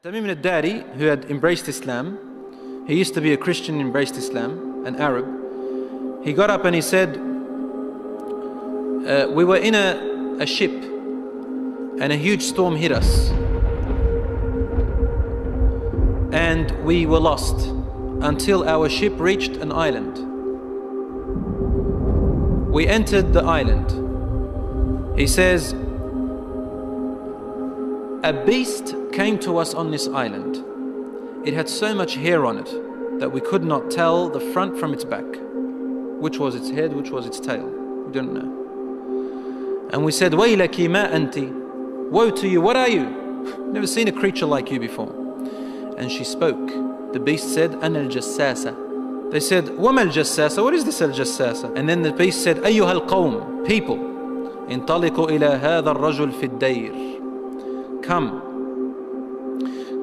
Tamim al-Dari, who had embraced Islam, he used to be a Christian, embraced Islam, an Arab. He got up and he said, we were in a ship and a huge storm hit us. And we were lost until our ship reached an island. We entered the island. He says, a beast came to us on this island. It had so much hair on it that we could not tell the front from its back. Which was its head, which was its tail. We don't know. And we said, Waylaki ma anti. Woe to you, what are you? Never seen a creature like you before. And she spoke. The beast said, Ana al-Jassasa. They said, Wama al-Jassasa? What is this al-Jassasa? And then the beast said, Ayyuha al-Qawm, people. Intaliqu ila hadha al-rajul fi ad-dayr.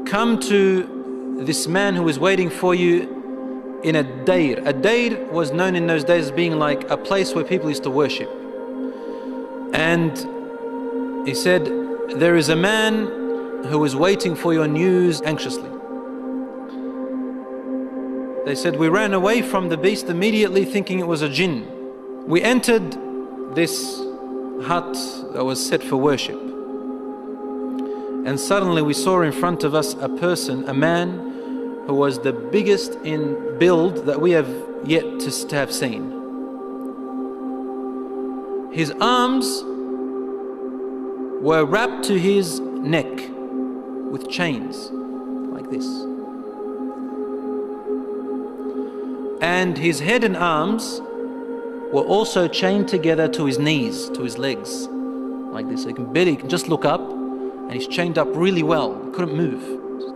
Come to this man who is waiting for you in a dayr. A dayr was known in those days as being like a place where people used to worship. And he said, there is a man who is waiting for your news anxiously. They said, we ran away from the beast immediately thinking it was a jinn. We entered this hut that was set for worship. And suddenly we saw in front of us a person, a man who was the biggest in build that we have yet to have seen. His arms were wrapped to his neck with chains like this. And his head and arms were also chained together to his knees, to his legs, like this. So you can just look up, and he's chained up really well, couldn't move.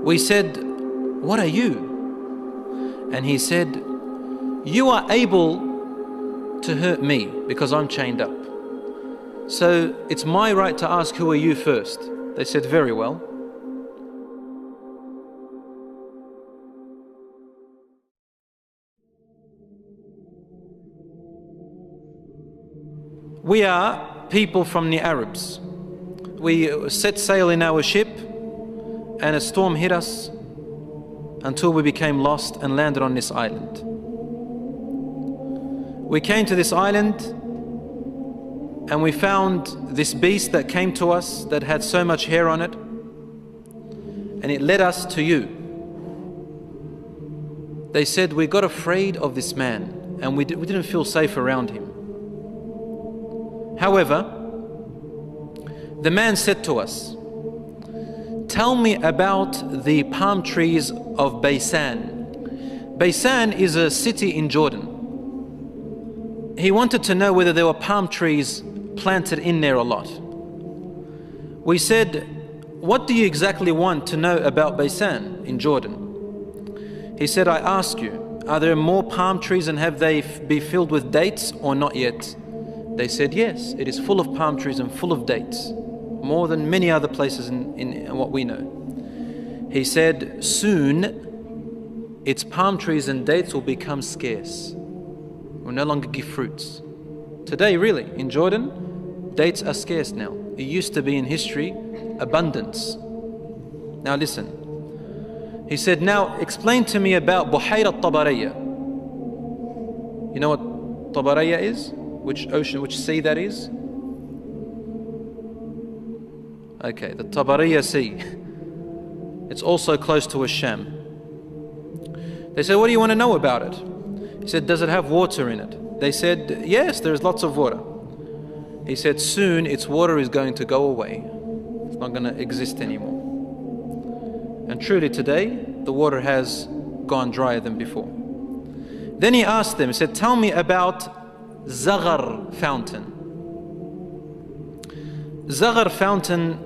We said, what are you? And he said, you are able to hurt me because I'm chained up. So it's my right to ask, who are you first? They said, very well. We are people from the Arabs. We set sail in our ship and a storm hit us until we became lost and landed on this island. We came to this island and we found this beast that came to us that had so much hair on it, and it led us to you. They said, we got afraid of this man and we didn't feel safe around him. However, the man said to us, tell me about the palm trees of Baysan. Baysan is a city in Jordan. He wanted to know whether there were palm trees planted in there or not. We said, what do you exactly want to know about Baysan in Jordan? He said, I ask you, are there more palm trees and have they be filled with dates or not yet? They said, yes, it is full of palm trees and full of dates. More than many other places in what we know. He said, soon its palm trees and dates will become scarce. Will no longer give fruits. Today, really, in Jordan, dates are scarce now. It used to be in history, abundance. Now listen. He said, now explain to me about Buhayra Tabariyya. You know what Tabariyya is? Which ocean, which sea that is? Okay, the Tabariyya Sea. It's also close to Asham. They said, what do you want to know about it? He said, does it have water in it? They said, yes, there's lots of water. He said, soon its water is going to go away. It's not going to exist anymore. And truly today, the water has gone drier than before. Then he asked them, he said, tell me about Zaghar fountain. Zaghar fountain,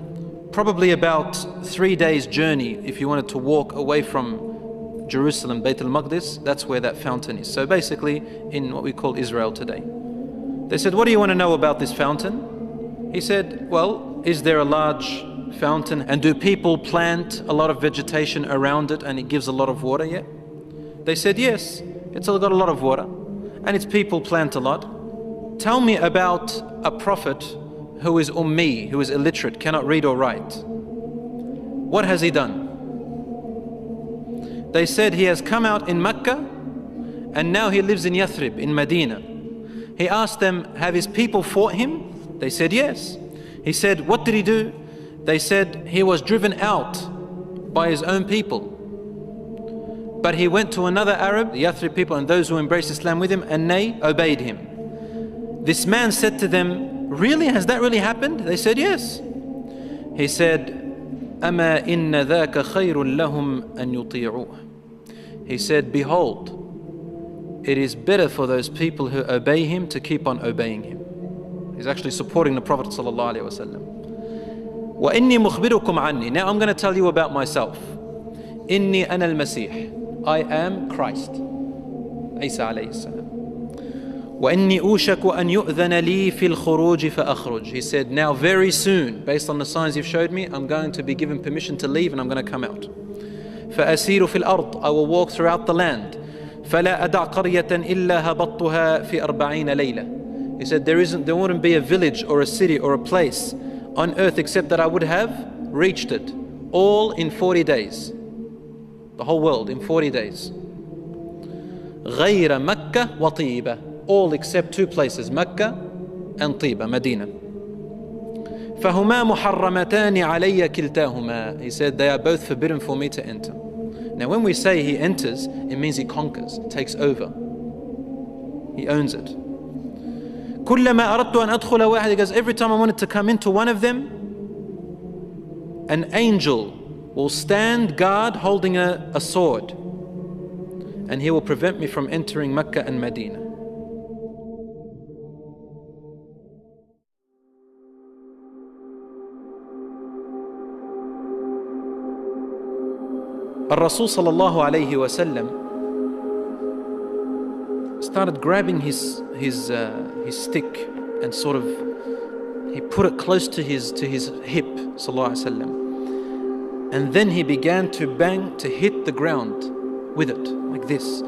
probably about 3 days journey if you wanted to walk away from Jerusalem, Bayt al-Maqdis, that's where that fountain is. So basically in what we call Israel today. They said, what do you want to know about this fountain? He said, well, is there a large fountain and do people plant a lot of vegetation around it and it gives a lot of water yet? They said, yes, it's got a lot of water and its people plant a lot. Tell me about a prophet who is ummi, who is illiterate, cannot read or write. What has he done? They said he has come out in Mecca and now he lives in Yathrib, in Medina. He asked them, have his people fought him? They said yes. He said, what did he do? They said he was driven out by his own people. But he went to another Arab, the Yathrib people and those who embraced Islam with him, and they obeyed him. This man said to them, really? Has that really happened? They said yes. He said, أَمَا إِنَّ ذَاكَ خَيْرٌ لَهُمْ أَن يُطِيعُوهُ. He said, behold, it is better for those people who obey him to keep on obeying him. He's actually supporting the Prophet ﷺ. وَإِنِّي مُخْبِرُكُمْ عَنِّي. Now I'm going to tell you about myself. إِنِّي أَنَا الْمَسِيحِ. I am Christ. Isa alayhi salam. وَإِنِّي أُوشَكُ أَن يُؤْذَنَ لِي فِي الْخُرُوجِ فَأَخْرُجْ. He said, now very soon, based on the signs you've showed me, I'm going to be given permission to leave and I'm going to come out. فَأَسِيرُ فِي الْأَرْضِ. I will walk throughout the land. فَلَا أَدَعْ قَرْيَةً إِلَّا هَبَطْتُهَا فِي 40 لَيْلَةً. He said, there wouldn't be a village or a city or a place on earth except that I would have reached it, all in 40 days. The whole world in 40 days. غَيْرَ مَكَّةَ وَطِيبَةَ. All except two places, Mecca and Tiba, Medina. فَهُمَا مُحَرَّمَتَانِ عَلَيَّ كِلْتَاهُمَا. He said, they are both forbidden for me to enter. Now when we say he enters, it means he conquers, takes over. He owns it. كُلَّمَا أَرَدْتُ أَنْ أَدْخُلَ وَاحِدٍ. He goes, every time I wanted to come into one of them, an angel will stand guard holding a sword, and he will prevent me from entering Mecca and Medina. Rasul sallallahu alayhi wasallam started grabbing his stick and sort of he put it close to his hip, sallallahu alayhi wasallam, and then he began to bang, to hit the ground with it like this.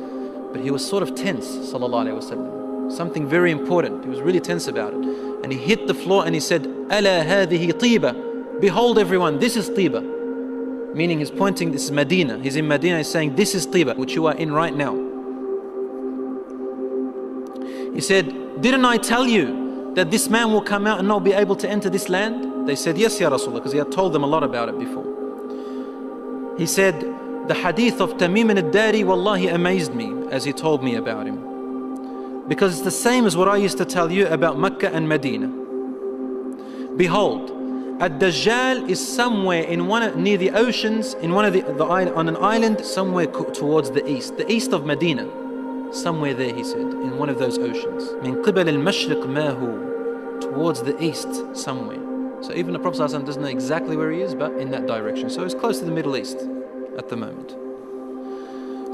But he was sort of tense, sallallahu alayhi wasallam. Something very important. He was really tense about it, and he hit the floor and he said, "Ala hadhihi tiba." Behold, everyone, this is Tiba. Meaning he's pointing, this is Medina. He's in Medina, he's saying, this is Tiba, which you are in right now. He said, didn't I tell you that this man will come out and not be able to enter this land? They said, yes, Ya Rasulullah, because he had told them a lot about it before. He said, the hadith of Tamim al-Dari, wallahi, amazed me as he told me about him. Because it's the same as what I used to tell you about Mecca and Medina. Behold, Dajjal is somewhere in near the oceans, in one of on an island somewhere towards the east of Medina, somewhere there, he said, in one of those oceans. Min qibal al-mashriq ma hu, towards the east somewhere. So even the Prophet ﷺ doesn't know exactly where he is, but in that direction. So it's close to the Middle East at the moment.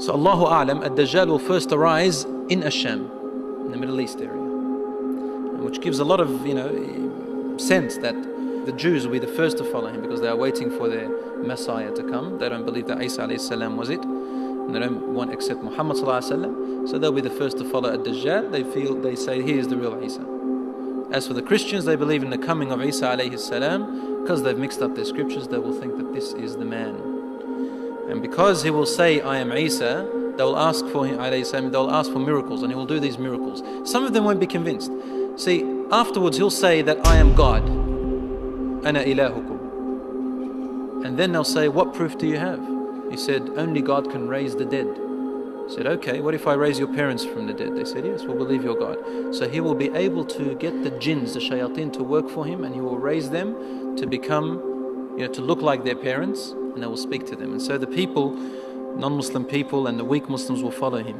So Allahu A'lam, Dajjal will first arise in Asham, in the Middle East area, which gives a lot of sense that the Jews will be the first to follow him because they are waiting for their Messiah to come. They don't believe that Isa alayhi salam was it, and they don't want to accept Muhammad sallallahu alayhi wasallam. So they'll be the first to follow Dajjal. They say he is the real Isa. As for the Christians, they believe in the coming of Isa alayhi salam. Because they've mixed up their scriptures, they will think that this is the man. And because he will say, I am Isa, they will ask for him alayhi salam. They will ask for miracles, and he will do these miracles. Some of them won't be convinced. See, afterwards he'll say that I am God. Ana ilahukum. And then they'll say, what proof do you have? He said, only God can raise the dead. He said, okay, what if I raise your parents from the dead? They said, yes, we'll believe you're God. So he will be able to get the jinns, the shayateen, to work for him, and he will raise them to become, to look like their parents, and they will speak to them. And so the people, non-Muslim people and the weak Muslims will follow him.